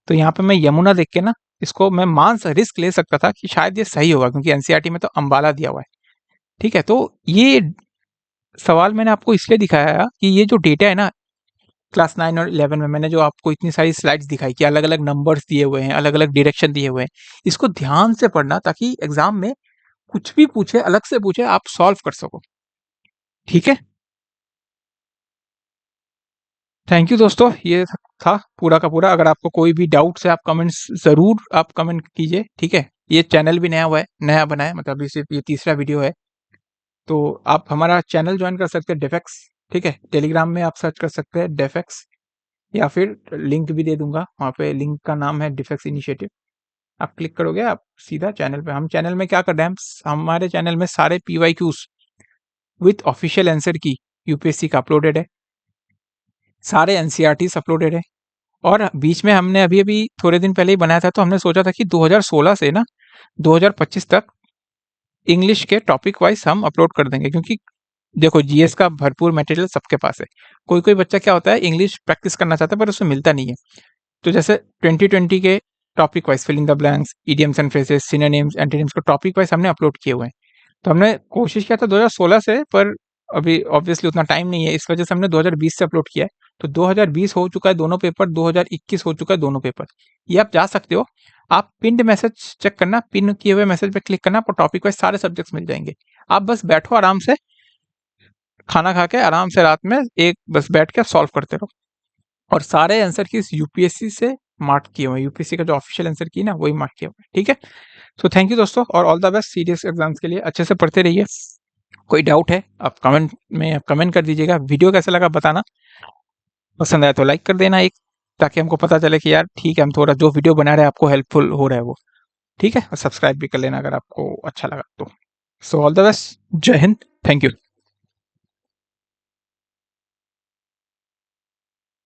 तो यहाँ पे मैं यमुना देख के ना, इसको मैं रिस्क ले सकता था कि शायद ये सही होगा, क्योंकि एनसीईआरटी में तो अंबाला दिया हुआ है, ठीक है। तो ये सवाल मैंने आपको इसलिए दिखाया कि ये जो डेटा है ना, क्लास 9 और 11 में मैंने जो आपको इतनी सारी स्लाइड्स दिखाई कि अलग अलग नंबर्स दिए हुए हैं, अलग अलग डायरेक्शन दिए हुए हैं, इसको ध्यान से पढ़ना, ताकि एग्जाम में कुछ भी पूछे, अलग से पूछे, आप सॉल्व कर सको, ठीक है। थैंक यू दोस्तों, ये था पूरा का पूरा। अगर आपको कोई भी डाउट है, आप कमेंट्स जरूर आप कमेंट कीजिए, ठीक है। ये चैनल भी नया हुआ है, नया बना है, मतलब ये तीसरा वीडियो है, तो आप हमारा चैनल ज्वाइन कर सकते हैं, डेफेक्स, ठीक है। टेलीग्राम में आप सर्च कर सकते हैं डेफेक्स, या फिर लिंक भी दे दूंगा, वहाँ पे लिंक का नाम है डिफेक्स इनिशिएटिव। आप क्लिक करोगे, आप सीधा चैनल पे, हम चैनल में क्या कर रहे हैं, हमारे चैनल में सारे पीवाईक्यूज विथ ऑफिशियल आंसर की यूपीएससी का अपलोडेड है, सारे एनसीईआरटी अपलोडेड है। और बीच में हमने अभी अभी थोड़े दिन पहले ही बनाया था, तो हमने सोचा था कि 2016 से ना 2025 तक इंग्लिश के टॉपिक वाइज हम अपलोड कर देंगे, क्योंकि देखो जीएस का भरपूर मटेरियल सबके पास है। कोई कोई बच्चा क्या होता है, इंग्लिश प्रैक्टिस करना चाहता है पर उसमें मिलता नहीं है। तो जैसे 2020 के topic wise filling the blanks, idioms and phrases, synonyms, antonyms को टॉपिक वाइज हमने अपलोड किए हुए हैं। तो हमने कोशिश किया था 2016 से, पर अभी ऑब्वियसली उतना टाइम नहीं है, इस वजह से हमने 2020 से अपलोड किया है। तो 2020 हो चुका है दोनों पेपर, 2021 हो चुका है दोनों पेपर। ये आप जा सकते हो, आप पिन्ड मैसेज चेक करना, पिन किए हुए मैसेज पे क्लिक करना, आपको टॉपिक वाइज सारे सब्जेक्ट्स मिल जाएंगे। आप बस बैठो आराम से, खाना खा के आराम से रात में एक बस बैठ के सॉल्व करते रहो, और सारे आंसर की यूपीएससी से मार्क किए हुए हैं, यूपीएससी का जो ऑफिशियल आंसर की ना वही मार्क किए हुए हैं, ठीक है। सो थैंक यू दोस्तों, और all the best serious exams के लिए, अच्छे से पढ़ते रहिए। कोई डाउट है आप कमेंट में कमेंट कर दीजिएगा। वीडियो कैसा लगा बताना, पसंद आया तो लाइक कर देना एक, ताकि हमको पता चले कि यार ठीक है, हम थोड़ा जो वीडियो बना रहे हैं आपको हेल्पफुल हो रहा है वो, ठीक है। और सब्सक्राइब भी कर लेना अगर आपको अच्छा लगा तो। सो ऑल द बेस्ट, जय हिंद, थैंक यू।